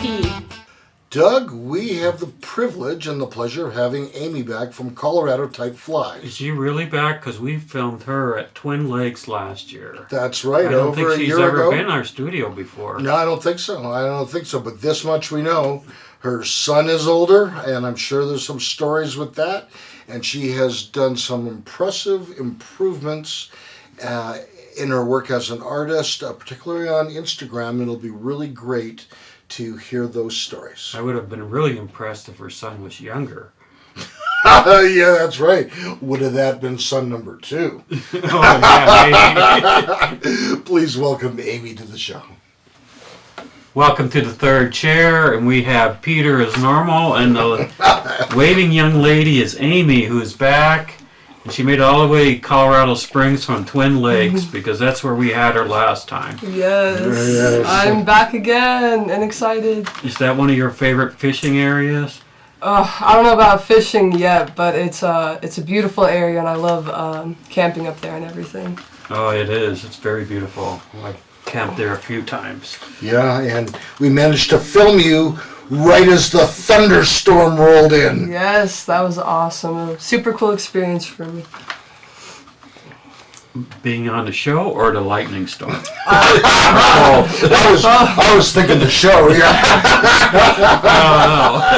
ski. Doug, we have the privilege and the pleasure of having Amy back from Colorado Type Fly. Is she really back? Because we filmed her at Twin Lakes last year. That's right, I don't over think a she's year ever ago. been in our studio before. No, I don't think so. But this much we know. Her son is older, and I'm sure there's some stories with that. And she has done some impressive improvements in her work as an artist, particularly on Instagram. It'll be really great to hear those stories. I would have been really impressed if her son was younger. Yeah, that's right. Would have that been son number 2? Yeah, maybe. Please welcome Amy to the show. Welcome to the third chair, and we have Peter as normal, and the waving young lady is Amy, who is back. And she made it all the way to Colorado Springs from Twin Lakes, because that's where we had her last time. Yes, I'm back again and excited. Is that one of your favorite fishing areas? I don't know about fishing yet, but it's a beautiful area, and I love camping up there and everything. Oh, it is. It's very beautiful. I've camped there a few times. Yeah, and we managed to film you right as the thunderstorm rolled in. Yes, that was awesome. A super cool experience for me. Being on the show or the lightning storm? I was thinking the show, yeah.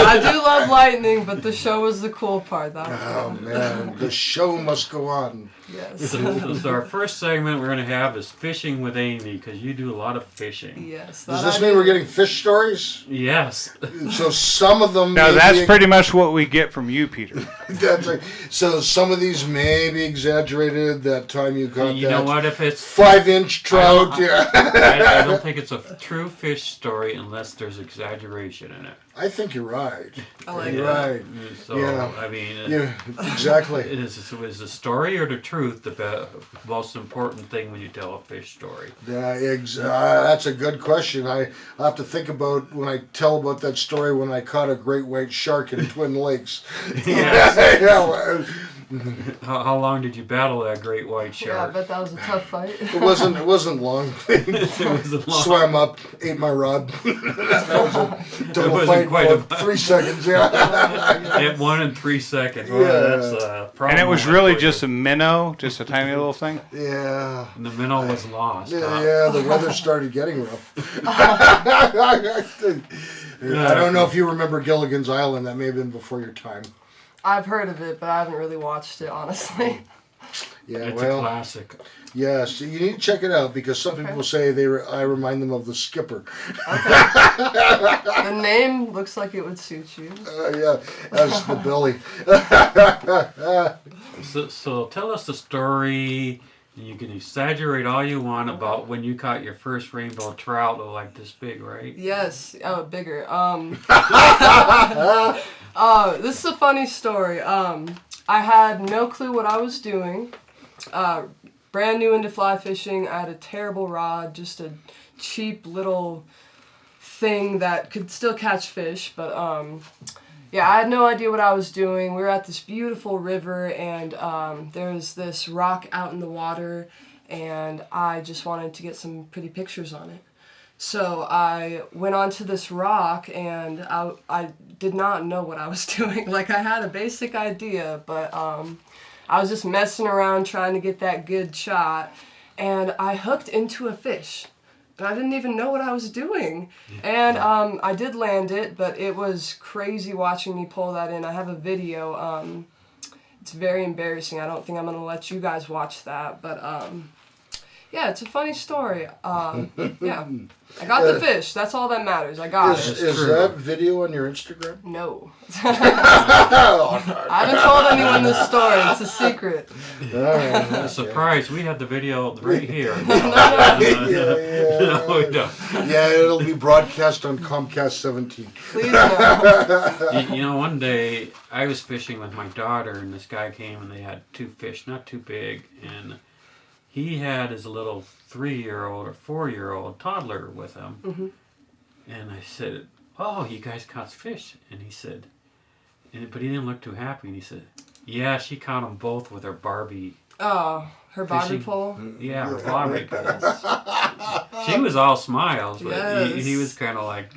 I do love lightning, but the show was the cool part. Oh, man, the show must go on. Yes. So our first segment we're going to have is fishing with Amy, because you do a lot of fishing. Yes. Does this mean we're getting fish stories? Yes. So some of them... No, that's pretty much what we get from you, Peter. That's right. So some of these may be exaggerated. That time you caught You know what? If it's 5-inch trout, I don't think it's a true fish story unless there's exaggeration in it. I think you're right. I like You're that. right. So Yeah. I mean, Yeah, exactly. is the story or the truth the most important thing when you tell a fish story? Yeah, that's a good question. I have to think about when I tell about that story when I caught a great white shark in Twin Lakes. Yes. Yeah, How long did you battle that great white Yeah, I shark? bet that was a tough fight. it wasn't long. It was a long- Swam up, ate my rod. That was a total wasn't fight. quite About a- 3 seconds. Yeah. It won in 3 seconds. Yeah. Well, that's a problem. And it was really just a minnow, just a tiny little thing. Yeah. And the minnow was lost. huh? Yeah, the weather started getting rough. I don't know if you remember Gilligan's Island. That may have been before your time. I've heard of it, but I haven't really watched it, honestly. Yeah, It's a well, classic. yes, you need to check it out because some people say I remind them of the skipper. The name looks like it would suit you. Yeah, that's the Billy. So tell us the story. You can exaggerate all you want about when you caught your first rainbow trout, like this big, right? Yes, bigger. This is a funny story. I had no clue what I was doing. Brand new into fly fishing. I had a terrible rod, just a cheap little thing that could still catch fish, but yeah, I had no idea what I was doing. We were at this beautiful river, and there was this rock out in the water, and I just wanted to get some pretty pictures on it. So I went onto this rock, and I did not know what I was doing. Like, I had a basic idea, but I was just messing around trying to get that good shot, and I hooked into a fish. And I didn't even know what I was doing. And I did land it, but it was crazy watching me pull that in. I have a video. It's very embarrassing. I don't think I'm going to let you guys watch that. But yeah, it's a funny story. Yeah, I got the fish. That's all that matters. I got it. Is that video on your Instagram? No. I haven't told anyone this story. It's a secret. A surprise, we had the video right here. Yeah. No, we don't. Yeah, it'll be broadcast on Comcast 17. Please no. You know, one day I was fishing with my daughter, and this guy came, and they had 2 fish, not too big, and he had his little 3-year-old or 4-year-old toddler with him. Mm-hmm. And I said, "Oh, you guys caught fish?" And he said, but he didn't look too happy. And he said, "Yeah, she caught them both with her Barbie." Oh, Her bobby Fishing. pole. Yeah, her bobby poles. She was all smiles, but he Yes. was kind of like.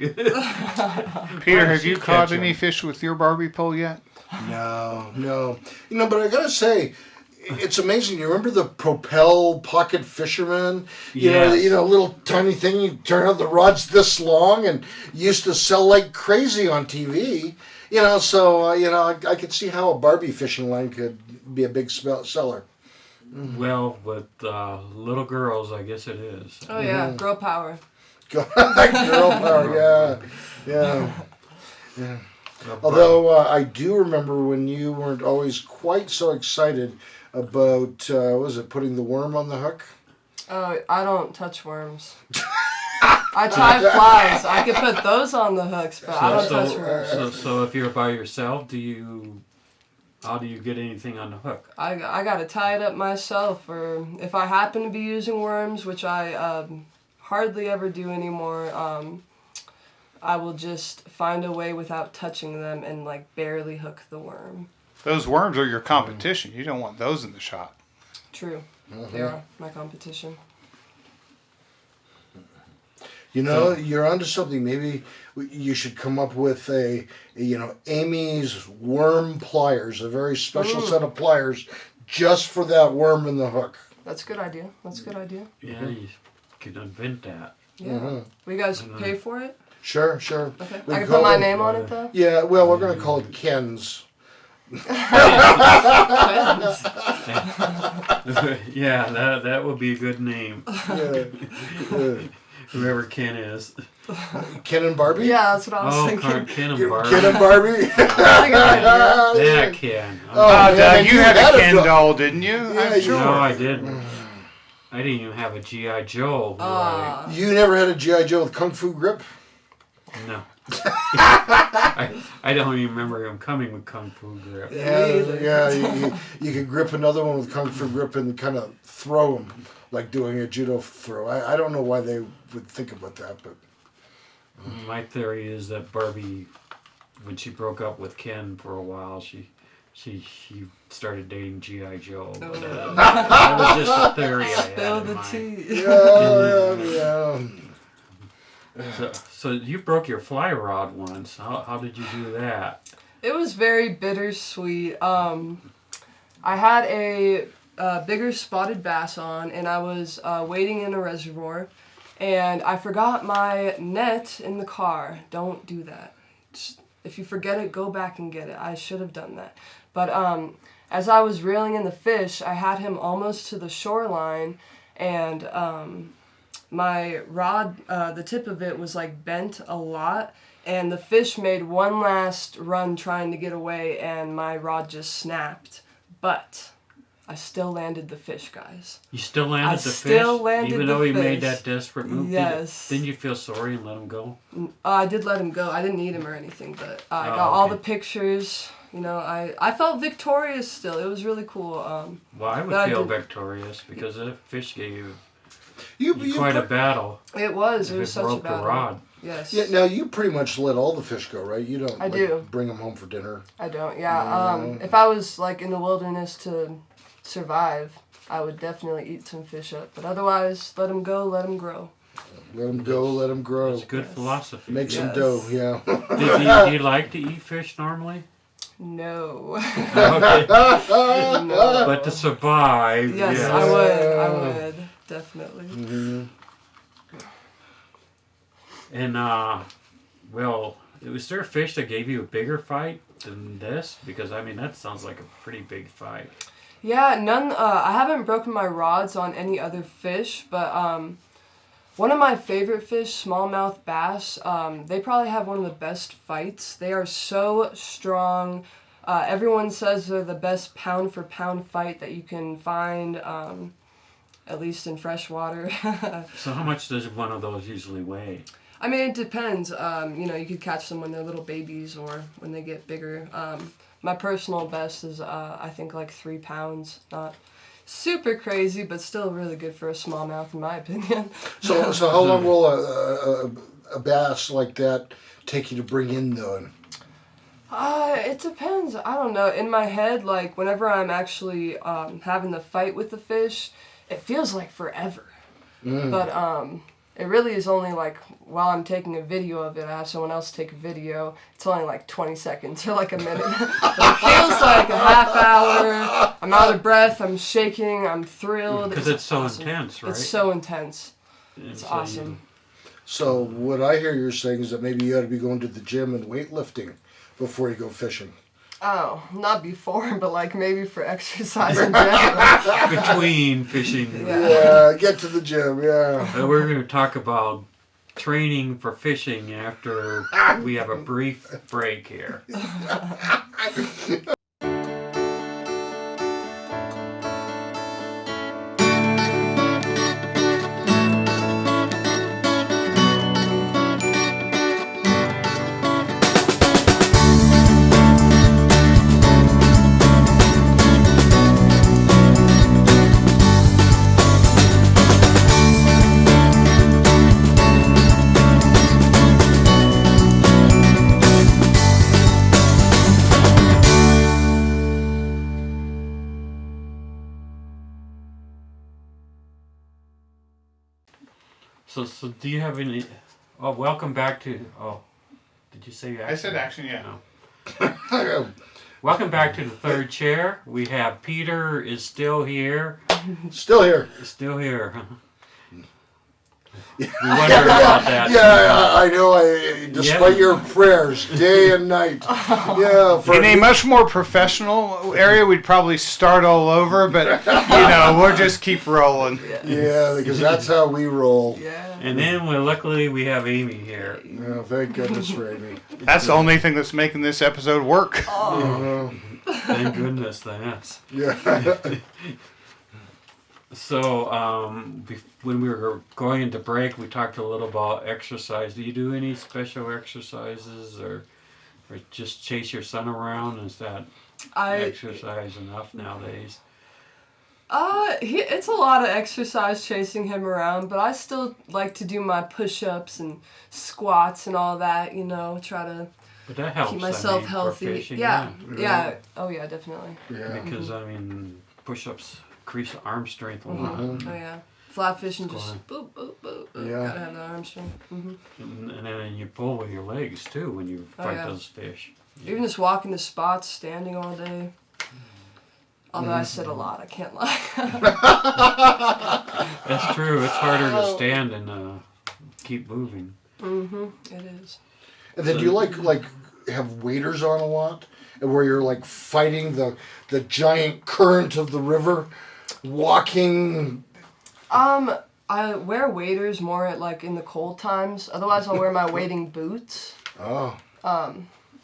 Peter, have she you caught catch 'em? any fish with your Barbie pole yet? No. But I gotta say, it's amazing. You remember the Propel Pocket Fisherman? Yes. Little tiny thing. You turn out the rod's this long, and used to sell like crazy on TV. I could see how a Barbie fishing line could be a big seller. Well, with little girls, I guess it is. Oh yeah, girl power. Girl power, yeah. Although I do remember when you weren't always quite so excited about, putting the worm on the hook? Oh, I don't touch worms. I try flies. I could put those on the hooks, but I don't touch worms. So if you're by yourself, how do you get anything on the hook? I gotta tie it up myself, or if I happen to be using worms, which I hardly ever do anymore, I will just find a way without touching them and like barely hook the worm. Those worms are your competition. You don't want those in the shot. True, they are my competition. You're onto something. Maybe you should come up with Amy's worm pliers, a very special set of pliers just for that worm in the hook. That's a good idea. Yeah, you can invent that. Yeah. Will you guys pay for it? Sure. Okay. We I can call put my it- name on it though? Yeah, well, we're going to call it Ken's. Yeah, that would be a good name. Yeah. Whoever Ken is. Ken and Barbie? Yeah, that's what I was Oh, thinking. Ken and Barbie. Ken and Barbie? That's a good idea. Yeah, Ken. Oh, man, Doug, and you had a Ken doll. doll, didn't you? Yeah, I'm sure. No, I didn't. I didn't even have a G.I. Joe. Ah. You never had a G.I. Joe with Kung Fu grip? No. I don't even remember him coming with Kung Fu grip. Yeah, you could grip another one with Kung Fu grip and kind of throw them, like doing a judo throw. I don't know why they would think about that, but... My theory is that Barbie, when she broke up with Ken for a while, she started dating G.I. Joe. But, that was just a theory I had Spill in the mind. tea. Yeah. So you broke your fly rod once. How did you do that? It was very bittersweet. I had a bigger spotted bass on, and I was wading in a reservoir, and I forgot my net in the car. Don't do that. Just, if you forget it, go back and get it. I should have done that. But as I was reeling in the fish, I had him almost to the shoreline, and my rod, the tip of it was like bent a lot, and the fish made one last run trying to get away, and my rod just snapped. But I still landed the fish, guys. You still landed the still fish? landed Even the though he made fish. that desperate move? Yes. Didn't you feel sorry and let him go? I did let him go. I didn't eat him or anything, but I Oh, got all okay. the pictures. I felt victorious still. It was really cool. Well, I would But I feel did- victorious because that fish gave You quite a battle. It was. If It was it such a broke the battle. rod. Yes. Yeah, now you pretty much let all the fish go, right? You don't I do. bring them home for dinner. I don't. Yeah. If I was like in the wilderness to survive, I would definitely eat some fish up. But otherwise, let them go. Let them grow. Let them go, let them grow. It's good philosophy. Make some Yes. dough, yeah. Do you like to eat fish normally? No. Okay. No. But to survive, Yes, yes. I would. Definitely. And, well, was there a fish that gave you a bigger fight than this? Because, I mean, that sounds like a pretty big fight. Yeah, none. I haven't broken my rods on any other fish, but one of my favorite fish, smallmouth bass, they probably have one of the best fights. They are so strong. Everyone says they're the best pound for pound fight that you can find, at least in freshwater. So how much does one of those usually weigh? I mean, it depends. You could catch them when they're little babies or when they get bigger. My personal best is, I think, like 3 pounds. Not super crazy, but still really good for a smallmouth, in my opinion. So how long will a bass like that take you to bring in, though? It depends. I don't know. In my head, like whenever I'm actually having the fight with the fish, it feels like forever. But it really is only like while I'm taking a video of it, I have someone else take a video. It's only like 20 seconds or like a minute. But it feels like a half hour. I'm out of breath. I'm shaking. I'm thrilled. Because it's so awesome. intense, right? It's so intense. And It's so awesome. So what I hear you're saying is that maybe you ought to be going to the gym and weightlifting before you go fishing. Oh, not before, but like maybe for exercise in general. Between fishing. Yeah, get to the gym. Yeah. We're going to talk about training for fishing after we have a brief break here. So do you have any... Oh, welcome back to... Oh, did you say action? I said action, yeah. No. Welcome back to the third chair. We have Peter is still here. Still here. Still here. We wonder about that. Yeah, I know. Despite your prayers, day and night. Yeah. For In a much more professional area, we'd probably start all over, but we'll just keep rolling. yeah, because that's how we roll. Yeah. And then, luckily, we have Amy here. Yeah, thank goodness for Amy. That's the only thing that's making this episode work. Thank goodness that. Yeah. So, when we were going into break, we talked a little about exercise. Do you do any special exercises, or just chase your son around? Is that exercise enough nowadays? It's a lot of exercise chasing him around, but I still like to do my push-ups and squats and all that. Try to But that helps. keep myself for healthy. fishing, Yeah. Oh yeah, definitely. Yeah. Because push-ups increase arm strength a lot. Oh yeah. Flat fishing just Squat. boop boop boop boop. Yeah. Gotta have the arm strength. And then you pull with your legs too when you fight yeah. those fish. Even just walking the spots, standing all day. Although I said a lot, I can't lie. That's true. It's harder to stand and keep moving. It is. And then do you like have waders on a lot, and where you're like fighting the giant current of the river, walking. I wear waders more at in the cold times. Otherwise, I'll wear my wading boots. Oh.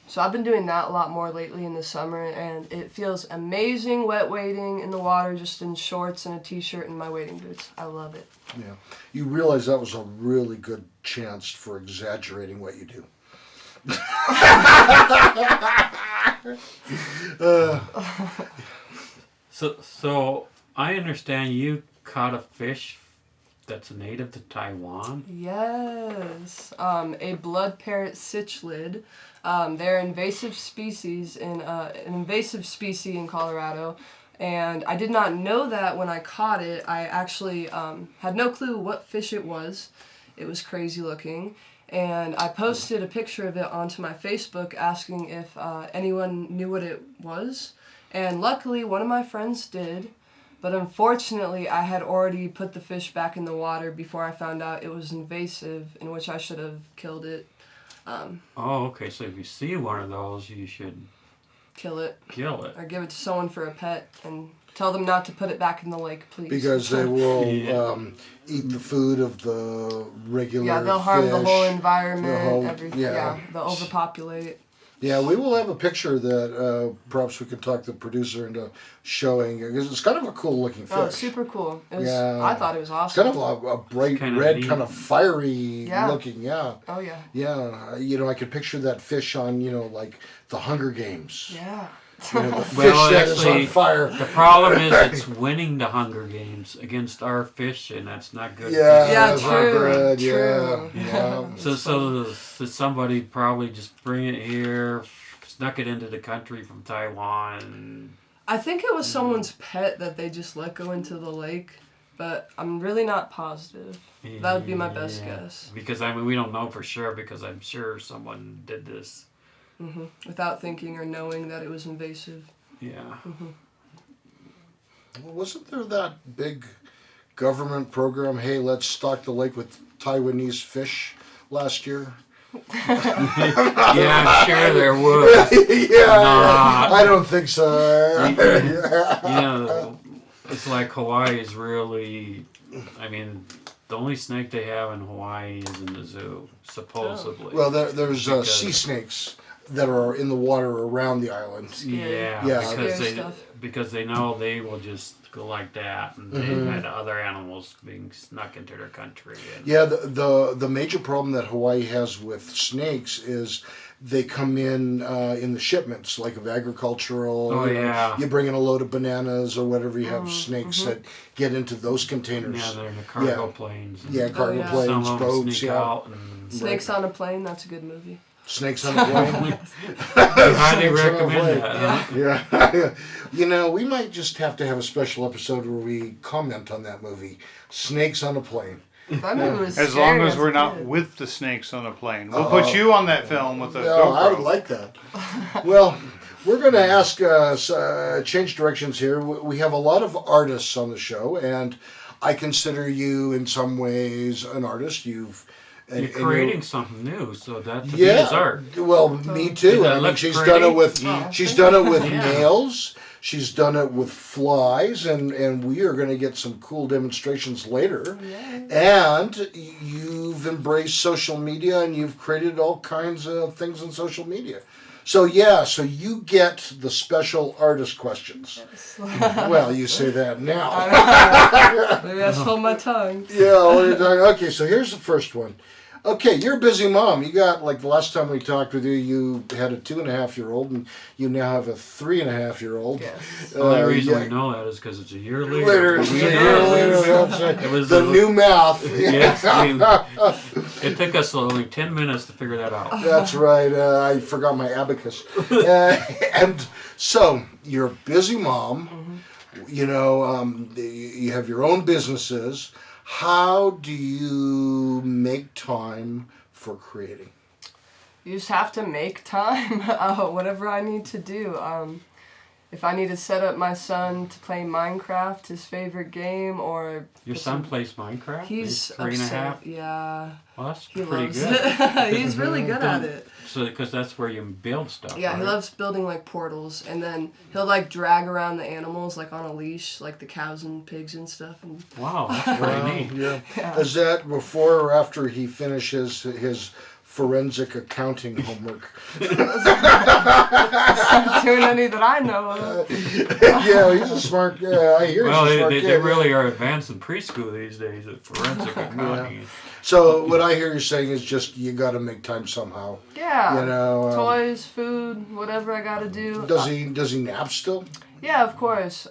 So I've been doing that a lot more lately in the summer, and it feels amazing wet wading in the water just in shorts and a t-shirt and my wading boots. I love it. Yeah. You realize that was a really good chance for exaggerating what you do. So I understand you caught a fish that's native to Taiwan. Yes. A blood parrot cichlid. They're invasive species an invasive species in Colorado. And I did not know that when I caught it. I actually had no clue what fish it was. It was crazy looking. And I posted a picture of it onto my Facebook asking if anyone knew what it was. And luckily, one of my friends did. But unfortunately, I had already put the fish back in the water before I found out it was invasive, in which I should have killed it. Oh, okay. So if you see one of those, you should Kill it. kill it. Or give it to someone for a pet and tell them not to put it back in the lake, please. Because they will Yeah. eat the food of the regular Yeah, they'll harm the fish. whole environment, The whole- everything. yeah. Yeah, they'll overpopulate. Yeah, we will have a picture that perhaps we could talk the producer into showing, because it's kind of a cool looking fish. Oh, it's super cool. It was, Yeah. I thought it was It's awesome. kind of a bright Kind of red, neat. kind of fiery Yeah. looking. Yeah, Oh, yeah. yeah. I could picture that fish on, like the Hunger Games. Yeah. The Well, fish that is actually, on fire. The problem is it's winning the Hunger Games against our fish, and that's not good. Yeah, Yeah, that's not true, good. true. Yeah, yeah. So somebody probably just bring it here. It's snuck it into the country from Taiwan. I think it was someone's pet that they just let go into the lake, but I'm really not positive. That would be my best Yeah. guess. Because I mean, we don't know for sure. Because I'm sure someone did this. Without thinking or knowing that it was invasive. Yeah. Well, wasn't there that big government program, hey, let's stock the lake with Taiwanese fish last year? Yeah, I'm sure there was. Yeah, Nah. I don't think so. You know, it's like Hawaii is really. I mean, the only snake they have in Hawaii is in the zoo, supposedly. Well, there's Because- sea snakes that are in the water around the island. Yeah, Yeah. because Scary they stuff. because they know they will just go like that, and they've had other animals being snuck into their country. And, Yeah, the major problem that Hawaii has with snakes is they come in the shipments, like of agricultural. Oh, you know, yeah. you bring in a load of bananas or whatever. You have snakes that get into those containers. yeah, they're in the cargo Yeah. planes. And Yeah, cargo yeah. planes, some of them boats. sneak Yeah, out. And Snakes on a Plane, that's a good movie. snakes on a plane. we highly Snakes on a recommend plane. that. huh? Yeah, you know, we might just have to have a special episode where we comment on that movie, Snakes on a Plane. That movie was As long scary as we're a not kid. with the snakes on a plane. We'll put you on that film with a No, I would GoPro. like that. Well, we're going to ask change directions here. We have a lot of artists on the show, and I consider you in some ways an artist. You're creating something new, so that to me yeah. is art. Well, me too. That I mean, looks she's pretty. done it with Oh, she's thank done you. it with Yeah. nails. She's done it with flies, and we are going to get some cool demonstrations later. And you've embraced social media, and you've created all kinds of things on social media. So so you get the special artist questions. Well, you say that now. Maybe I just hold my tongue. Yeah, what are you talking- okay, so here's the first one. Okay, you're a busy mom. You got, like, the last time we talked with you, you had a 2.5-year-old, and you now have a 3.5-year-old. Yes. The only reason yeah. we know that is because it's a year later. Later, We it's a know year it later, was- that's right. It was The new math. Yes, it took us only 10 minutes to figure that out. That's right. I forgot my abacus. And so, you're a busy mom. You know, you have your own businesses. How do you make time for creating? You just have to make time, whatever I need to do. If I need to set up my son to play Minecraft, his favorite game, or Your son plays Minecraft? he's 3.5? upset. Yeah, Well, that's he pretty loves good. it. He's really good at it. So, because that's where you build stuff. Yeah, he right? loves building like portals, and then he'll like drag around the animals like on a leash, like the cows and pigs and stuff. And Wow, that's pretty neat. Yeah. Is that before or after he finishes his forensic accounting homework? not doing any that I know of. Yeah, he's a smart. Yeah, I hear Well, he's a smart they kid. really are advanced in preschool these days at forensic accounting. So what I hear you saying is just you got to make time somehow. Yeah. You know. Toys, food, whatever I gotta do. Does he nap still? Yeah, of course.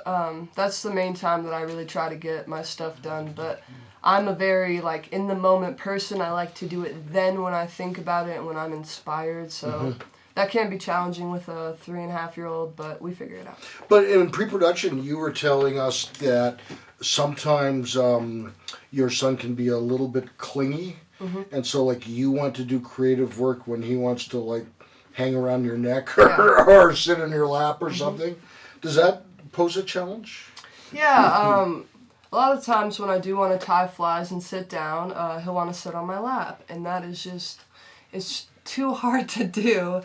That's the main time that I really try to get my stuff done. But I'm a very like in the moment person. I like to do it then when I think about it and when I'm inspired. So that can be challenging with a 3.5-year-old, but we figure it out. But in pre-production, you were telling us that sometimes your son can be a little bit clingy, and so like you want to do creative work when he wants to like hang around your neck or sit in your lap or something. Does that pose a challenge? Yeah. A lot of times when I do want to tie flies and sit down, he'll want to sit on my lap, and that is just it's too hard to do.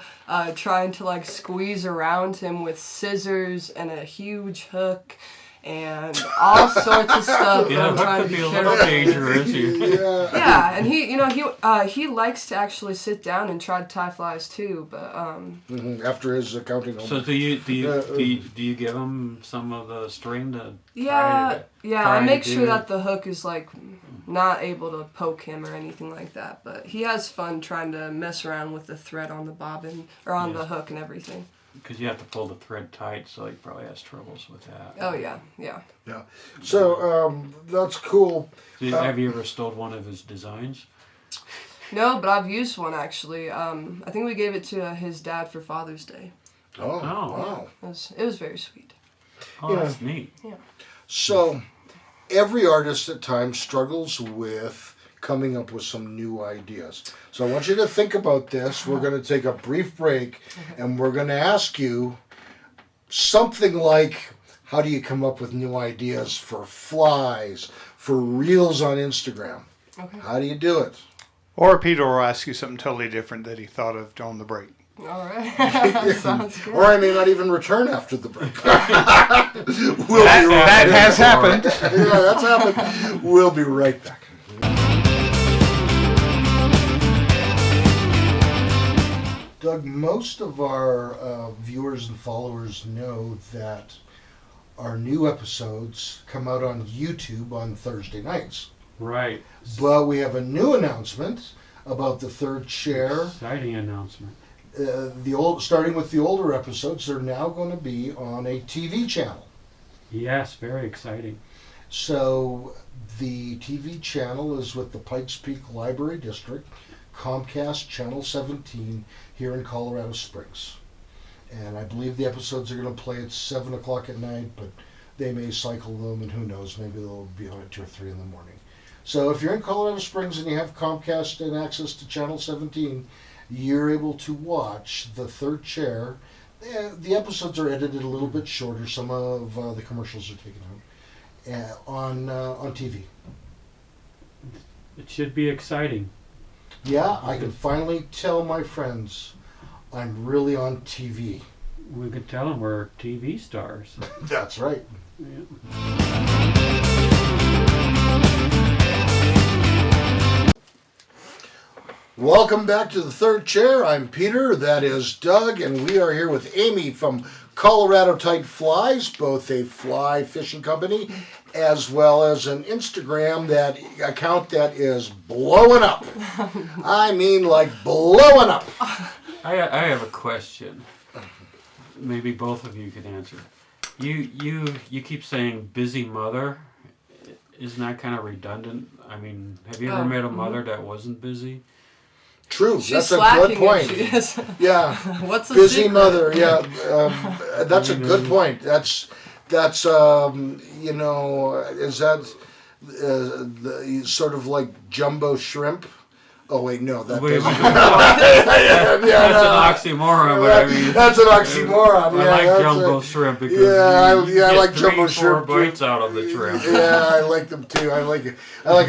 Trying to like squeeze around him with scissors and a huge hook and all sorts of stuff. Yeah, I'm that trying could to be be a little careful. dangerous. Yeah. Yeah, and he likes to actually sit down and try to tie flies too, but After his accounting So homework. do you give him some of the string to yeah, I try make to sure do- that the hook is like not able to poke him or anything like that. But he has fun trying to mess around with the thread on the bobbin or on the hook and everything. because you have to pull the thread tight, so he probably has troubles with that. Oh yeah. Yeah. So that's cool. Have you ever stole one of his designs? No, but I've used one actually. I think we gave it to his dad for Father's Day. Oh, Oh. wow. It was very sweet. Oh, that's neat. So, every artist at times struggles with coming up with some new ideas. So I want you to think about this. We're going to take a brief break and we're going to ask you something like, how do you come up with new ideas for flies, for reels on Instagram? Okay. How do you do it? Or Peter will ask you something totally different that he thought of on the break. All right. Sounds good. Or I may not even return after the break. That has happened. Yeah, that's happened. We'll be right back. Doug, most of our viewers and followers know that our new episodes come out on YouTube on Thursday nights. Right. But we have a new announcement about the third chair. Exciting announcement. Starting with the older episodes, they're now going to be on a TV channel. Yes, very exciting. So the TV channel is with the Pikes Peak Library District, Comcast Channel 17 here in Colorado Springs. And I believe the episodes are going to play at 7 o'clock at night, but they may cycle them, and who knows, maybe they'll be on at 2 or 3 in the morning. So if you're in Colorado Springs and you have Comcast and access to Channel 17, you're able to watch The Third Chair. The episodes are edited a little bit shorter. Some of the commercials are taken out on TV. It should be exciting. Yeah, I can finally tell my friends I'm really on TV. We could tell them we're TV stars. That's right. Yeah. Welcome back to The Third Chair. I'm Peter, that is Doug, and we are here with Amy from Colorado Tight Flies, both a fly fishing company as well as an Instagram account that is blowing up. I mean, like blowing up. I have a question. Maybe both of you could answer. You keep saying busy mother. Isn't that kind of redundant? I mean, have you ever met a mother that wasn't busy? True, She's that's a slacking good point. if she is. Yeah, What's the busy secret? mother. Yeah, that's a good point. That's you know, is that the sort of like jumbo shrimp? Oh wait, no, that Wait, doesn't. that's an oxymoron, but I mean, That's an oxymoron. I Yeah, like that's jumbo a- shrimp because Yeah, you I get like 3, jumbo 4 shrimp, too. bites out of the shrimp. Yeah, I like them too. I like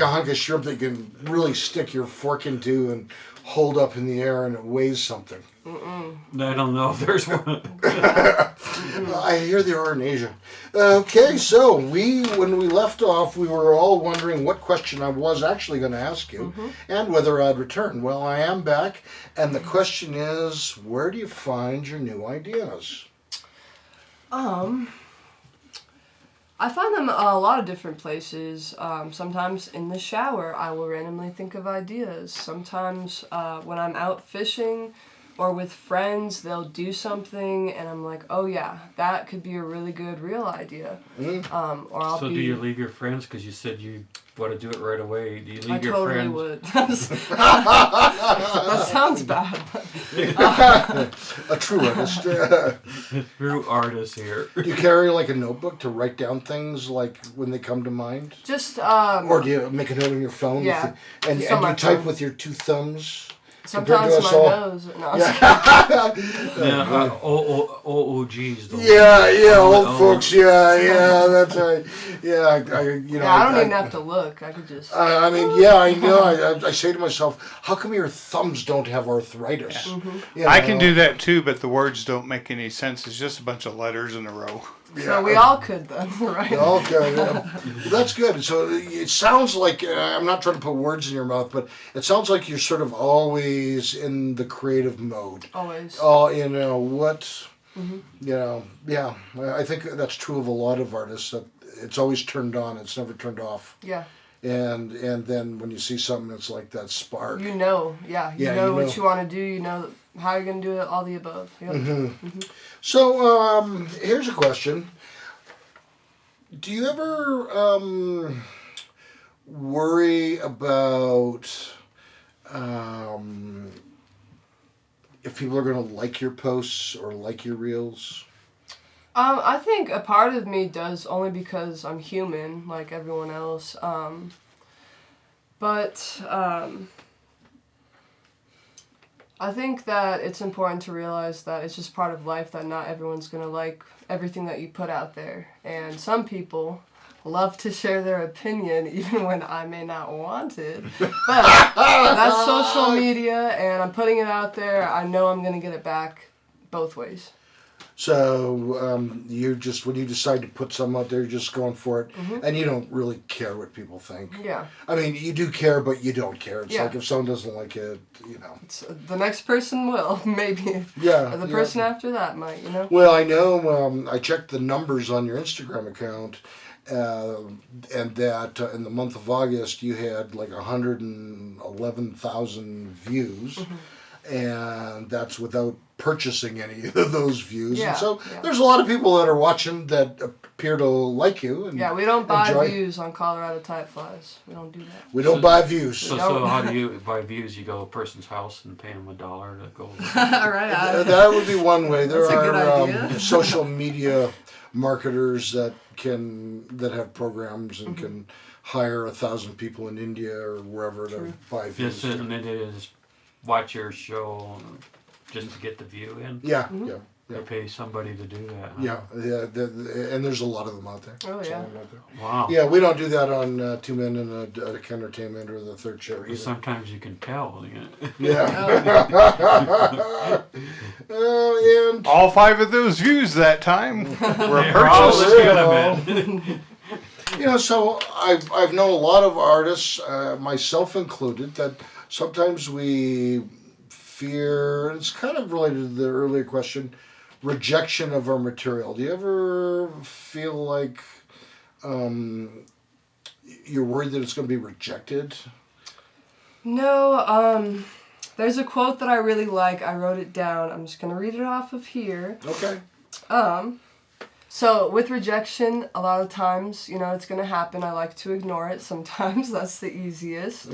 a hunk of shrimp that you can really stick your fork into and hold up in the air, and it weighs something. I don't know if there's one. I hear they are in Asia. Okay, so when we left off, we were all wondering what question I was actually going to ask you and whether I'd return. Well, I am back, and the question is, where do you find your new ideas? I find them a lot of different places. Sometimes in the shower, I will randomly think of ideas. Sometimes when I'm out fishing or with friends, they'll do something, and I'm like, oh yeah, that could be a really good reel idea. Or I'll So be. do you leave your friends because you said you want to do it right away? Do you leave I your totally friends? would. That sounds bad. A true artist. True artist here. Do you carry like a notebook to write down things like when they come to mind? Just Or do you make a note on your phone? Yeah, And just on you my type phone. with your 2 thumbs? sometimes us my all. nose. No, I'm just kidding. Yeah, OOGs. Yeah, old Oh. folks. Yeah, that's right. Yeah, I you know. Yeah, I don't even have to look. I could just. I mean, yeah, I know. I say to myself, how come your thumbs don't have arthritis? You I can know? do that too, but the words don't make any sense. It's just a bunch of letters in a row. So we all could then, right? Okay, yeah. Well, that's good. So it sounds like I'm not trying to put words in your mouth, but it sounds like you're sort of always in the creative mode. Always. Oh, you know what? You know, yeah. I think that's true of a lot of artists. That it's always turned on. It's never turned off. Yeah. And then when you see something that's like that spark. You know, yeah. You Yeah, know you what know. you want to do. You know how you're gonna do it. All the above. Yep. So here's a question. Do you ever worry about if if people are going to like your posts or like your reels? I think a part of me does only because I'm human, like everyone else. But I think that it's important to realize that it's just part of life that not everyone's going to like everything that you put out there. And some people love to share their opinion even when I may not want it. But that's social media, and I'm putting it out there. I know I'm going to get it back both ways. So you just, when you decide to put something out there, you're just going for it, and you don't really care what people think. Yeah. I mean, you do care, but you don't care. It's Yeah. like if someone doesn't like it, you know. It's, the next person will, maybe. Yeah. Or the yeah. person after that might, you know? Well, I know. I checked the numbers on your Instagram account, and that in the month of August you had like 111,000 views, and that's without purchasing any of those views. Yeah, And so yeah. there's a lot of people that are watching that appear to like you. And Yeah, we don't buy enjoy. views on Colorado Type Flies. We don't do that. We don't buy views. So how do you buy views? You go to a person's house and pay them $1 to go. All right. That would be one way. There That's a good are idea. social media marketers that have programs and can hire 1,000 people in India or wherever to buy views. Just and they just watch your show just to get the view in. Yeah, Mm-hmm. yeah. They pay somebody to do that. Huh? Yeah, and there's a lot of them out there. Oh, There's a yeah. lot of them out there. Wow. Yeah, we don't do that on Two Men and a Entertainment or the Third Chair either. Sometimes you can tell. Yeah. And All 5 of those views that time were They're all purchased. legitimate. you know, so I've known a lot of artists, myself included, that sometimes we fear, and it's kind of related to the earlier question, rejection of our material. Do you ever feel like you're worried that it's going to be rejected? No, there's a quote that I really like. I wrote it down. I'm just going to read it off of here. Okay. So with rejection, a lot of times, you know, it's going to happen. I like to ignore it sometimes. That's the easiest.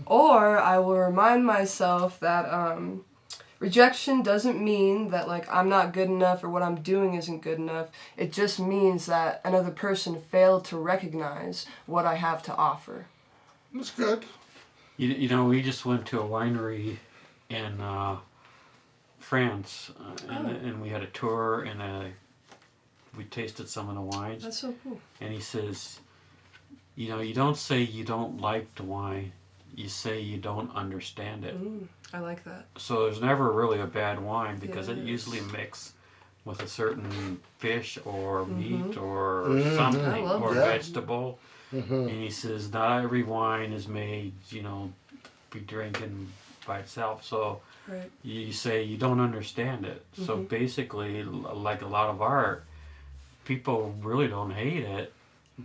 Or I will remind myself that rejection doesn't mean that, like, I'm not good enough or what I'm doing isn't good enough. It just means that another person failed to recognize what I have to offer. That's good. You know, we just went to a winery in France, and we had a tour, and we tasted some of the wines. That's so cool. And he says, you know, you don't say you don't like the wine, you say you don't understand it. I like that. So there's never really a bad wine because Yeah, it it usually is. mixes with a certain fish or meat or I something love or that. vegetable. And he says not every wine is made, you know, be drinking by itself. So Right. you say you don't understand it. So basically, like a lot of art, people really don't hate it,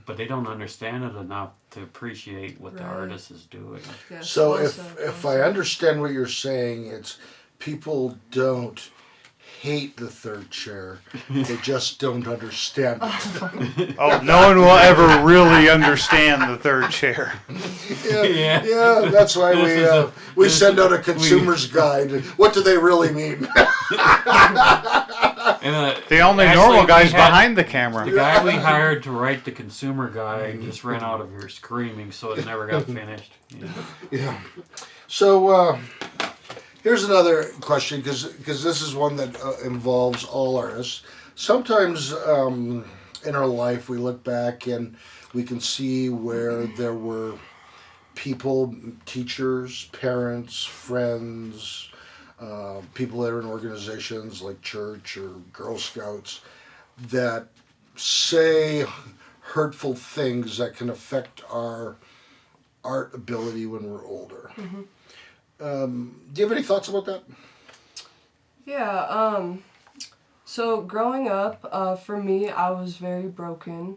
but they don't understand it enough to appreciate what the Right. artist is doing. Yes, So well if said, if well I said. understand what you're saying, it's people don't hate the Third Chair, they just don't understand it. Oh, no one will ever really understand the Third Chair. Yeah, yeah, that's why we send out a consumer's guide. What do they really mean? And The only actually, normal we guy's had- behind the camera. The guy we hired to write the consumer guide just ran out of here screaming, so it never got finished. You know. Yeah. So here's another question, because this is one that involves all artists. Sometimes in our life we look back and we can see where there were people, teachers, parents, friends, people that are in organizations like church or Girl Scouts that say hurtful things that can affect our art ability when we're older. Do you have any thoughts about that? Yeah, so growing up, for me, I was very broken,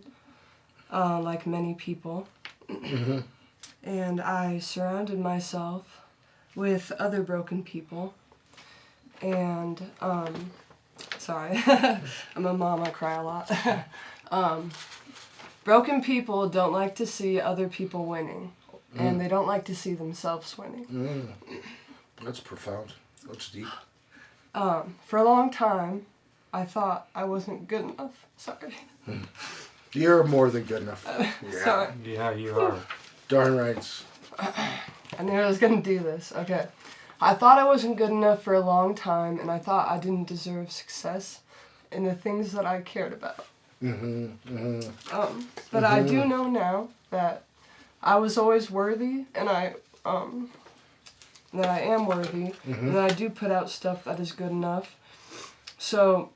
like many people. And I surrounded myself with other broken people. And, sorry, I'm a mom, I cry a lot. Broken people don't like to see other people winning. And they don't like to see themselves winning. That's profound. That's deep. For a long time, I thought I wasn't good enough. Sorry. You're more than good enough. Yeah. Sorry. Yeah, you are. Darn rights. I knew I was gonna do this. Okay. I thought I wasn't good enough for a long time, and I thought I didn't deserve success in the things that I cared about. But I do know now that I was always worthy, and that I am worthy, and that I do put out stuff that is good enough. So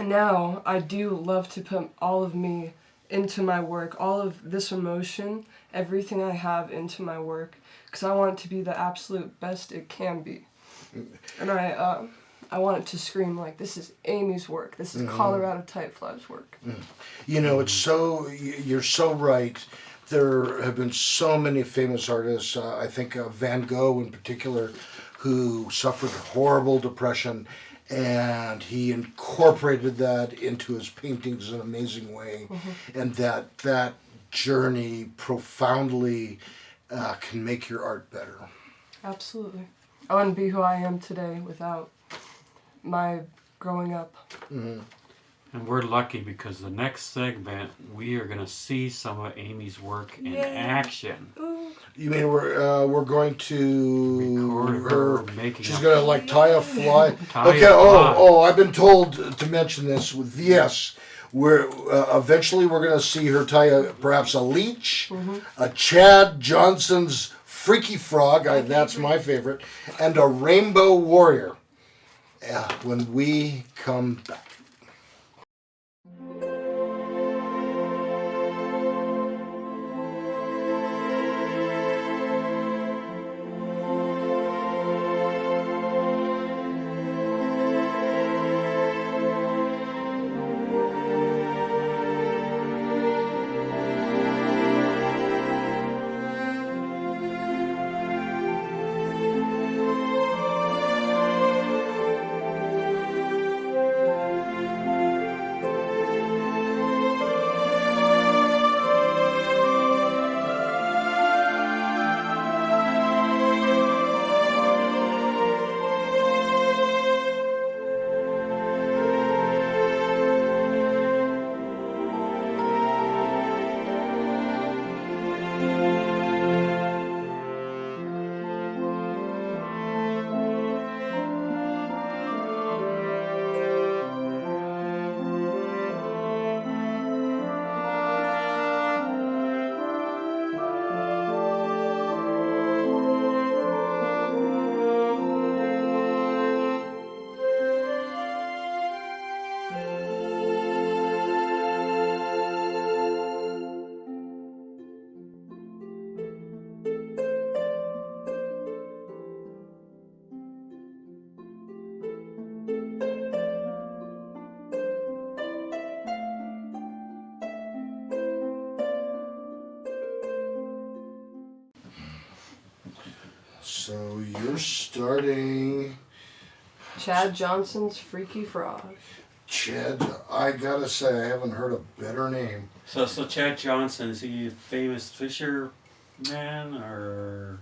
now I do love to put all of me into my work, all of this emotion, everything I have into my work, because I want it to be the absolute best it can be. And I want it to scream like, this is Amy's work, this is Colorado Typefly's work. You know, you're so right. There have been so many famous artists, I think Van Gogh in particular, who suffered horrible depression, and he incorporated that into his paintings in an amazing way. And that journey profoundly can make your art better. Absolutely. I wouldn't be who I am today without my growing up. And we're lucky because the next segment, we are going to see some of Amy's work in action. You mean we're going to Record her making She's a- gonna like tie a fly. Tie Okay. a fly. I've been told to mention this. Yes, we're eventually we're gonna see her tie perhaps a leech, a Chad Johnson's freaky frog. That's my favorite, and a rainbow warrior. Yeah, when we come back. So you're starting, Chad Johnson's Freaky Frog. Chad. I gotta say, I haven't heard a better name. So Chad Johnson, is he a famous fisherman or?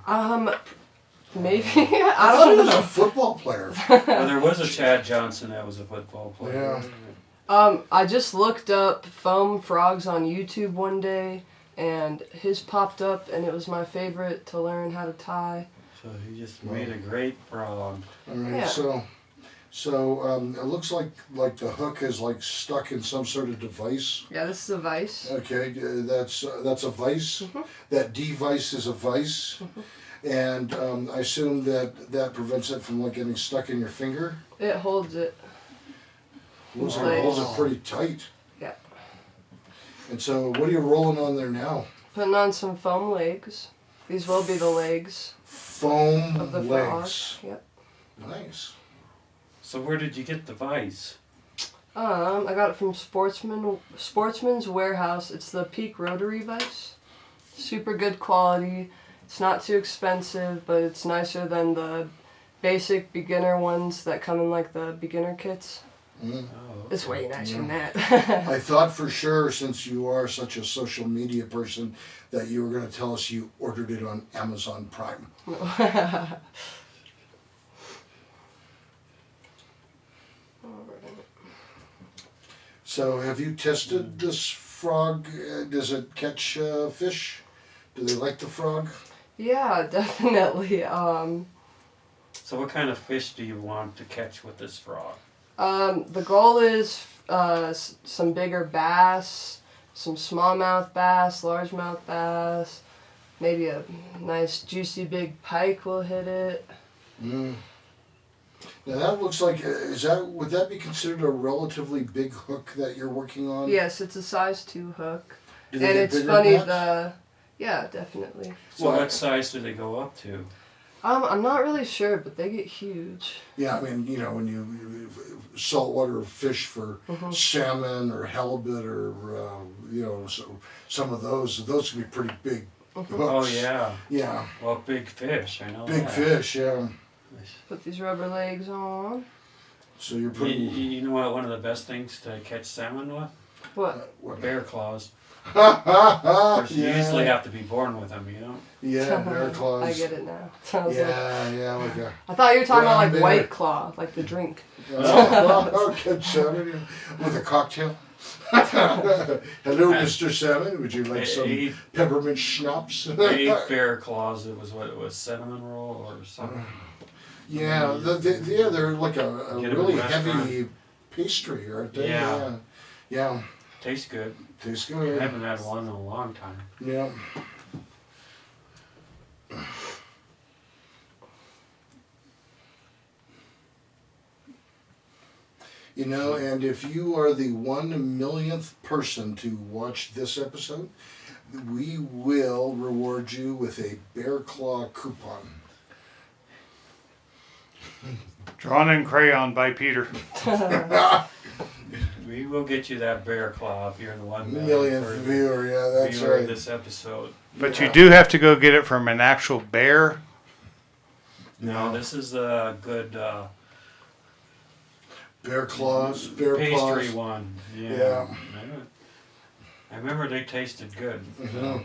Maybe. I I thought he don't was know. a football player. Well, there was a Chad Johnson that was a football player. Yeah. I just looked up foam frogs on YouTube one day, and his popped up, and it was my favorite to learn how to tie. So he just made a great frog. All right, Yeah. so it looks like the hook is like stuck in some sort of device. Yeah, this is a vice. Okay, that's a vice. That device is a vice, and I assume that prevents it from like getting stuck in your finger. It holds it. Holds it, Nice. holds it pretty tight. Yeah. And so, what are you rolling on there now? Putting on some foam legs. These will be the legs Foam of the frog. legs. Yep. Nice. So where did you get the vice? I got it from Sportsman's Warehouse. It's the Peak Rotary Vice. Super good quality. It's not too expensive, but it's nicer than the basic beginner ones that come in like the beginner kits. Mm. Oh, It's way nicer than that. I thought for sure, since you are such a social media person, that you were going to tell us you ordered it on Amazon Prime. So have you tested this frog? Does it catch fish? Do they like the frog? Yeah, definitely. So what kind of fish do you want to catch with this frog? The goal is some bigger bass, some smallmouth bass, largemouth bass, maybe a nice juicy big pike will hit it. Mm. Now that looks like would that be considered a relatively big hook that you're working on? Yes, it's a size 2 hook. Do they And get it's bigger funny, than that? yeah, definitely. So Well, what size do they go up to? I'm not really sure, but they get huge. Yeah, I mean, when you saltwater fish for salmon or halibut or so some of those can be pretty big hooks. Oh yeah. Yeah, Well, big fish. I know big that. fish. Yeah. Put these rubber legs on. So you're You, putting you know what? One of the best things to catch salmon with? What? what? Bear claws. yeah. Of course, you usually have to be born with them, you know. Yeah, bear claws. I get it now. I was like- Yeah, like a I thought you were talking about Brown like bear. White Claw, like the drink. catch salmon with a cocktail. Hello, Mr. Salmon. Would you like some Eight, peppermint schnapps? bear claws. It was what it was, cinnamon roll or something. Yeah, they're like a Get 'em really at a restaurant. heavy pastry, aren't they? Yeah. Yeah. Tastes good. Tastes I good. haven't had one in a long time. Yeah. And if you are the 1 millionth person to watch this episode, we will reward you with a Bear Claw coupon. Drawn in crayon by Peter. We will get you that bear claw if you're the 1 Millionth person viewer, yeah, that's viewer of right. this episode. But Yeah. you do have to go get it from an actual bear. No, this is a good Bear claws, bear pastry claws. one. Yeah. Yeah. I remember they tasted good. Mhm.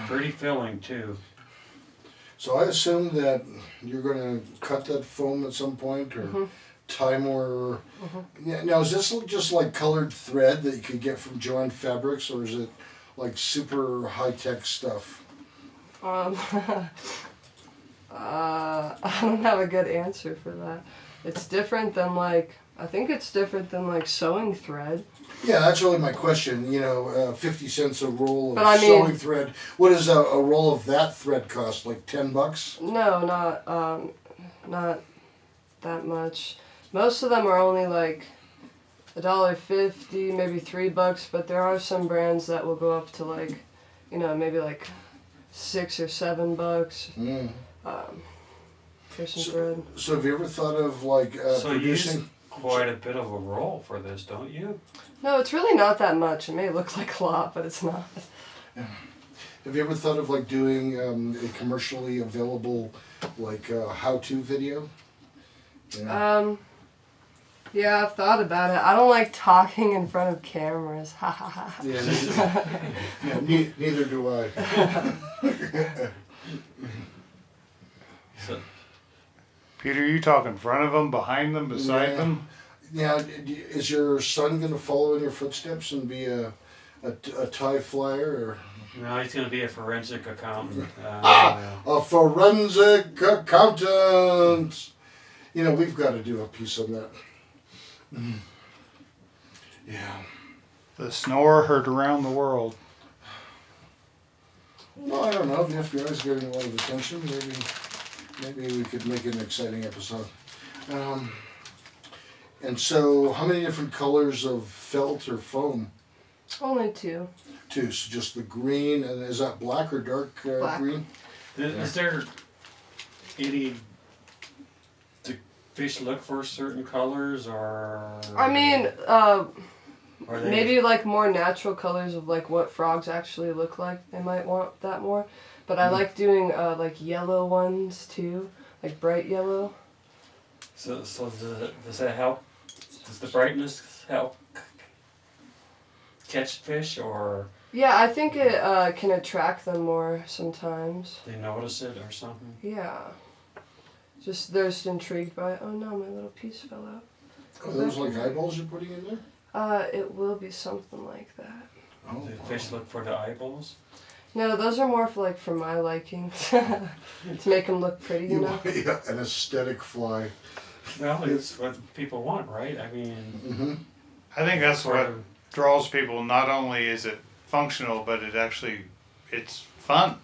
Pretty filling too. So I assume that you're going to cut that foam at some point or tie more. Yeah, now, is this just like colored thread that you could get from Joann Fabrics, or is it like super high-tech stuff? I don't have a good answer for that. It's different than I think it's different than sewing thread. Yeah, that's really my question. 50 cents a roll of But I mean- sewing thread. What does a roll of that thread cost? Like $10? No, not that much. Most of them are only $1.50, maybe $3, but there are some brands that will go up to maybe $6 or $7 Mm. for some thread. So have you ever thought of So you use producing? quite a bit of a roll for this, don't you? No, it's really not that much. It may look like a lot, but it's not. Have you ever thought of doing a commercially available how-to video? Yeah, I've thought about it. I don't like talking in front of cameras. Ha ha ha. Yeah, neither do I. So, Peter, you talk in front of them, behind them, beside Yeah. them? Now, is your son going to follow in your footsteps and be a tie flyer no, he's going to be a forensic accountant. or a forensic accountant? We've got to do a piece on that. Yeah. The snore heard around the world. Well, I don't know. The FBI is getting a lot of attention. Maybe we could make it an exciting episode. And so, how many different colors of felt or foam? Only 2. 2. So just the green, and is that black or dark Black. green? Is there any... Do fish look for certain colors or... I mean, are they, maybe more natural colors of what frogs actually look like. They might want that more. But I like doing yellow ones too, bright yellow. So does that help? Does the brightness help catch fish, or Yeah, I think it can attract them more sometimes. they notice it or something? Yeah. They're just intrigued by it. Oh no, my little piece fell out. Are those eyeballs you're putting in there? It will be something like that. Oh, The fish look for the eyeballs. No, those are more for my liking. To make them look pretty, you know? Yeah, an aesthetic fly. Well, it's what people want, right? I mean, Mm-hmm. I think that's sort what of- draws people. Not only is it functional, but it's fun.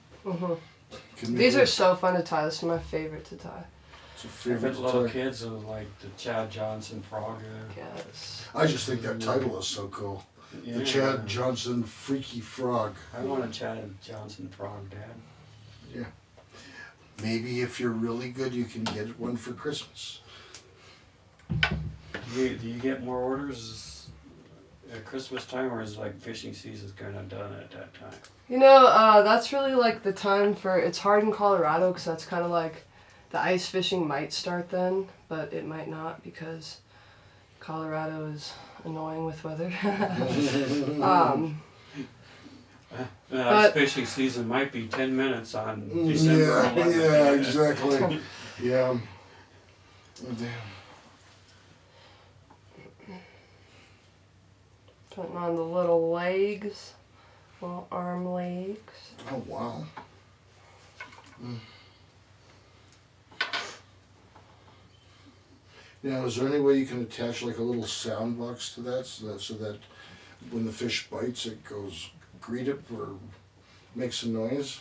These are so fun to tie. This is my favorite to tie. It's a if favorite it's little to tie. kids who like the Chad Johnson frog. Yes. I just think that title is so cool. Yeah. The Chad Johnson Freaky Frog. I want a Chad Johnson frog, Dad. Maybe if you're really good, you can get one for Christmas. Do you get more orders at Christmas time, or is like fishing season's kind of done at that time? You know, that's really like the time for. It's hard in Colorado because that's kind of like the ice fishing might start then, but it might not because Colorado is annoying with weather. Ice fishing season might be 10 minutes on December Yeah, 11th. yeah, exactly. Yeah. Damn. Putting on the little legs, little arm legs. Oh, wow. Now, is there any way you can attach like a little sound box to that so that when the fish bites, it goes greet it or makes a noise?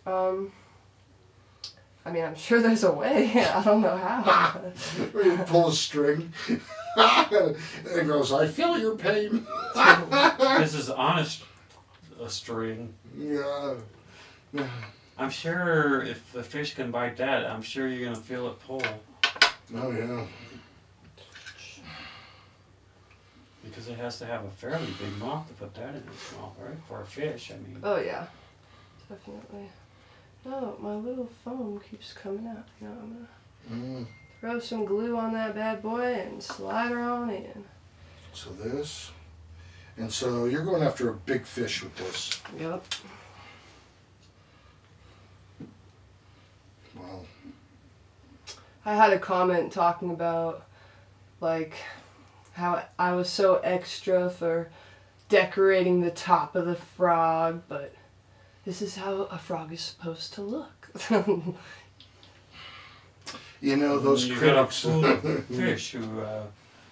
I mean, I'm sure there's a way. I don't know how. Or you pull a string and it goes, I feel your pain. This is honest a string. Yeah. I'm sure if the fish can bite that, I'm sure you're gonna feel it pull Oh, yeah. because it has to have a fairly big mouth to put that in its mouth, right? For a fish, I mean. Oh yeah, definitely. No, my little foam keeps coming out. You know, I'm gonna throw some glue on that bad boy and slide her on in. So this. And so you're going after a big fish with this. Yep. Wow. I had a comment talking about like how I was so extra for decorating the top of the frog, but this is how a frog is supposed to look. You know, those You got a critics. pool of fish who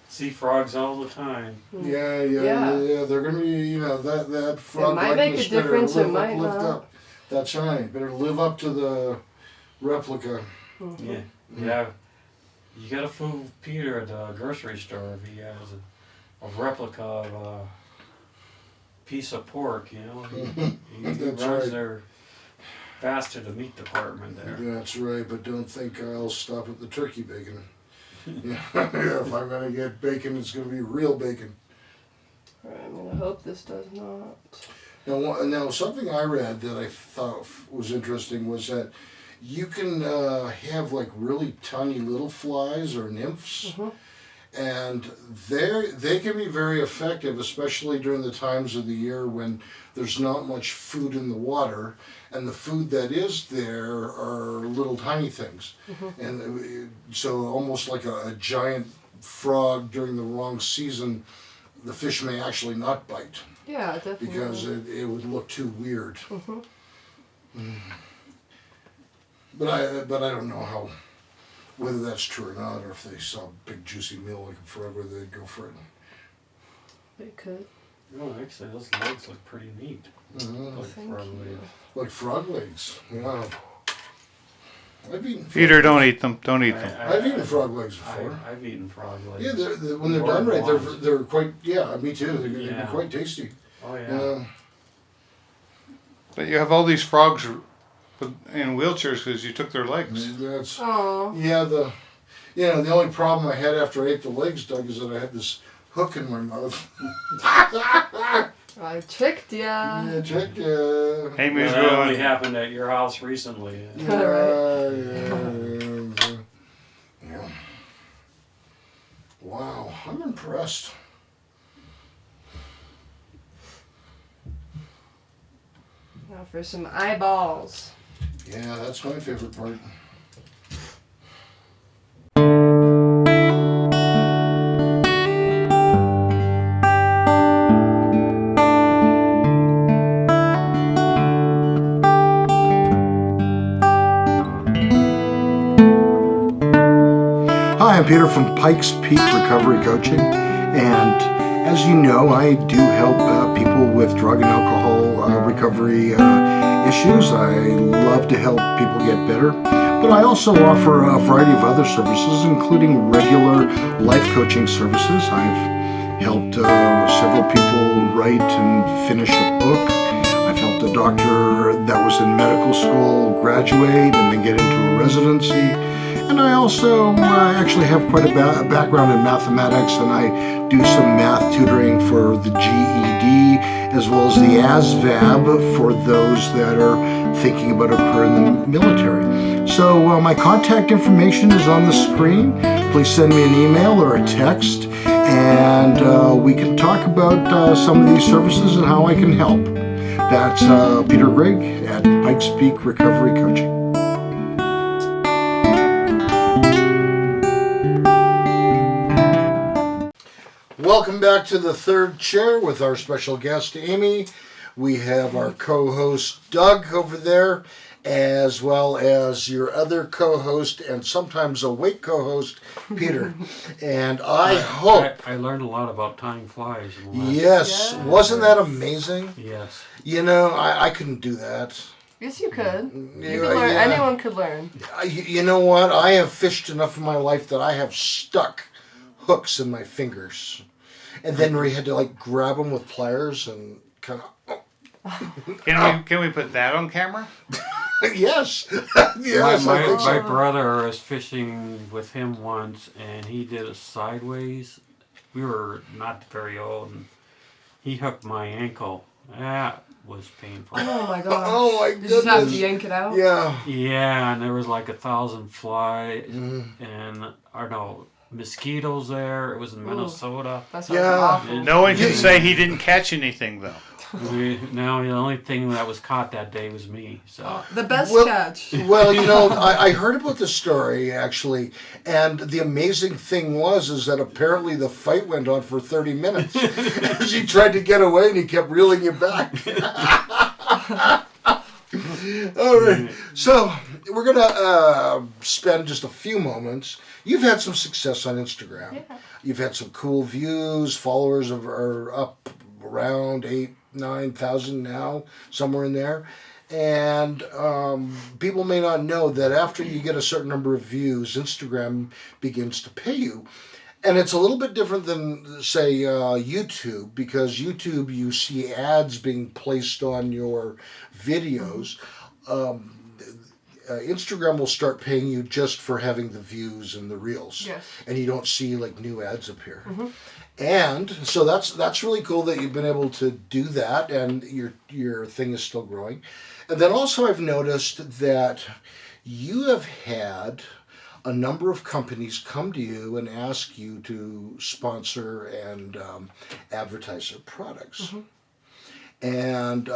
see frogs all the time. Yeah. Yeah. They're gonna be, you know, that frog might make a likeness better difference, it live might lift not. up. That's right. Better live up to the replica. Yeah, yeah. You gotta fool Peter at the grocery store if he has a replica of a piece of pork. You know, he That's runs right. there fast to the meat department there. That's right, but don't think I'll stop at the turkey bacon. Yeah, if I'm gonna get bacon, it's gonna be real bacon. I'm gonna hope this does not. Now something I read that I thought was interesting was that you can have like really tiny little flies or nymphs, and they can be very effective, especially during the times of the year when there's not much food in the water, and the food that is there are little tiny things, and so almost like a giant frog during the wrong season, the fish may actually not bite Yeah, definitely. because it would look too weird. But I don't know whether that's true or not, or if they saw a big juicy meal like a frog, whether they'd go for it. They could. Oh, actually, those legs look pretty neat. Like Thank frog you. legs. Like frog legs. Yeah. I've eaten. Peter, don't eat them. Don't eat them. I've eaten frog legs before. I've eaten frog legs. Yeah, when they're More done than right, once. they're quite. Yeah, me too. They're Yeah. quite tasty. Oh yeah. But you have all these frogs in wheelchairs because you took their legs. That's Oh. yeah. The only problem I had after I ate the legs, Doug, is that I had this hook in my mouth. I tricked ya. Yeah, check. Amy's That only going. happened at your house recently. Yeah. Wow, I'm impressed. Now for some eyeballs. Yeah, that's my favorite part. Hi, I'm Peter from Pikes Peak Recovery Coaching, and as you know, I do help people with drug and alcohol recovery issues. I love to help people get better, but I also offer a variety of other services, including regular life coaching services. I've helped several people write and finish a book. I've helped a doctor that was in medical school graduate and then get into a residency. And I also actually have quite a background in mathematics, and I do some math tutoring for the GED as well as the ASVAB for those that are thinking about a career in the military. So my contact information is on the screen. Please send me an email or a text, and we can talk about some of these services and how I can help. That's Peter Grigg at Pikes Peak Recovery Coaching. Welcome back to the third chair with our special guest, Amy. We have our co-host, Doug, over there, as well as your other co-host and sometimes awake co-host, Peter. And I hope... I learned a lot about tying flies. In the last Yes. Wasn't that amazing? Yes. You know, I couldn't do that. Yes, you could. You Yeah, could learn. yeah. Anyone could learn. You know what? I have fished enough in my life that I have stuck hooks in my fingers. And then we had to like grab them with pliers and kind of... Can we put that on camera? Yes. Yes, I think My so. brother was fishing with him once, and he did it sideways. We were not very old, and he hooked my ankle. That was painful. Oh my gosh. Oh my Did you just have to goodness. yank it out? Yeah. Yeah, and there was like 1,000 flies, and mosquitoes there. It was in Minnesota. That sounds Yeah. awful. No one can say he didn't catch anything, though. Now the only thing that was caught that day was me. So The best Well- catch. Well, you know, I heard about the story actually, and the amazing thing is that apparently the fight went on for 30 minutes. As he tried to get away, and he kept reeling you back. All right, so we're gonna spend just a few moments. You've had some success on Instagram. Yeah. You've had some cool views. Followers are up around 8,000-9,000 now, somewhere in there. And people may not know that after you get a certain number of views, Instagram begins to pay you. And it's a little bit different than, say, YouTube, because YouTube, you see ads being placed on your videos. Instagram will start paying you just for having the views and the reels. Yes. And you don't see like new ads appear. And so that's really cool that you've been able to do that, and your thing is still growing. And then also I've noticed that you have had a number of companies come to you and ask you to sponsor and advertise their products. And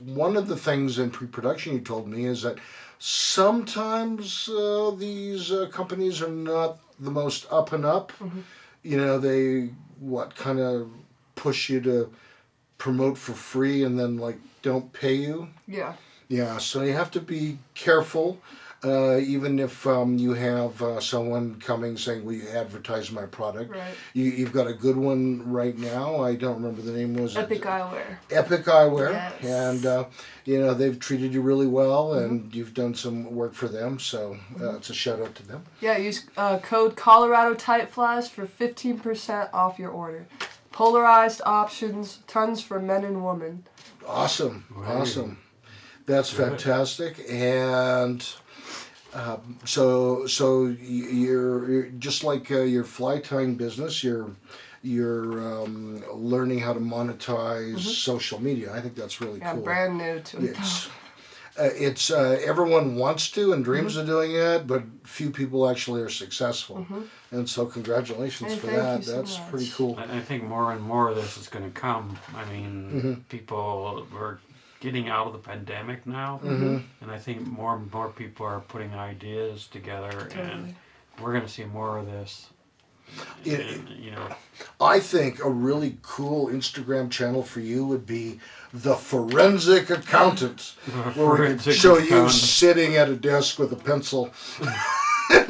one of the things in pre-production you told me is that sometimes these companies are not the most up and up. You know, they kind of push you to promote for free and then like don't pay you. Yeah. Yeah, so you have to be careful. Even if you have someone coming saying, will you advertise my product? Right. You've got a good one right now. I don't remember the name. Was Epic it? Eyewear. Epic Eyewear. Yes. And, they've treated you really well, and you've done some work for them. So it's a shout out to them. Yeah, use code Colorado Tight Flies for 15% off your order. Polarized options, tons for men and women. Awesome. Right. Awesome. That's fantastic. And... So you're just like your fly tying business. You're learning how to monetize social media. I think that's really Yeah, cool. brand new to it. It's everyone wants to and dreams of doing it, but few people actually are successful. And so congratulations Hey, for thank that. you so That's much. pretty cool. I think more and more of this is going to come. I mean, people are getting out of the pandemic now, and I think more and more people are putting ideas together, and we're going to see more of this. And, I think a really cool Instagram channel for you would be The Forensic Accountant, where we could Forensic show you Accountant. sitting at a desk with a pencil.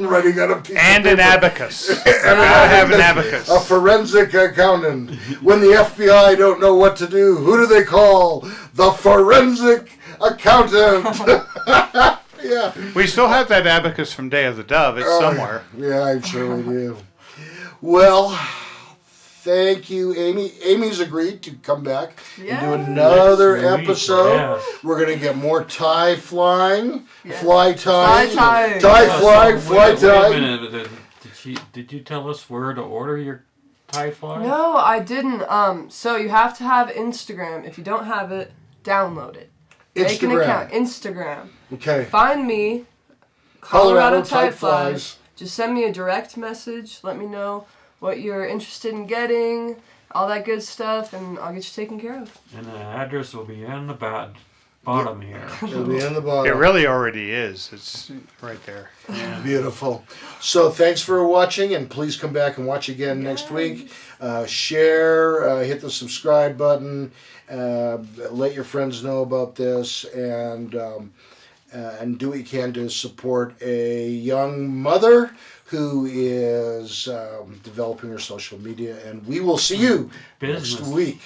Writing on a piece And of an paper. abacus. I have an abacus. A forensic accountant. When the FBI don't know what to do, who do they call? The forensic accountant. Yeah. We still have that abacus from Day of the Dove. It's somewhere. Yeah, I'm sure we do. Well, thank you, Amy. Amy's agreed to come back and do another Next week, episode. yeah. We're going to get more tie flying, Yeah. fly tie, Fly tie. flying, fly Wait tie. a minute. Did you tell us where to order your tie fly? No, I didn't. So you have to have Instagram. If you don't have it, download it. Make an account. Instagram. Okay. Find me, Colorado Type Flies. Just send me a direct message. Let me know what you're interested in getting, all that good stuff, and I'll get you taken care of. And the address will be in the bottom here. It'll be in the It bottom. really already is. It's right there. Beautiful. So thanks for watching, and please come back and watch again next week. Share, hit the subscribe button, let your friends know about this, and do what you can to support a young mother who is developing her social media. And we will see you Business. next week.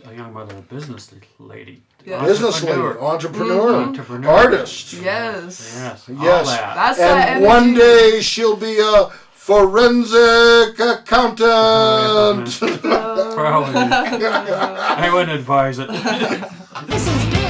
A young mother, a business lady. Yeah. Business lady, Entrepreneur. entrepreneur, artist. Yes. Yes. All Yes. that. That's that And energy. one day she'll be a forensic accountant. Probably. I wouldn't advise it. This is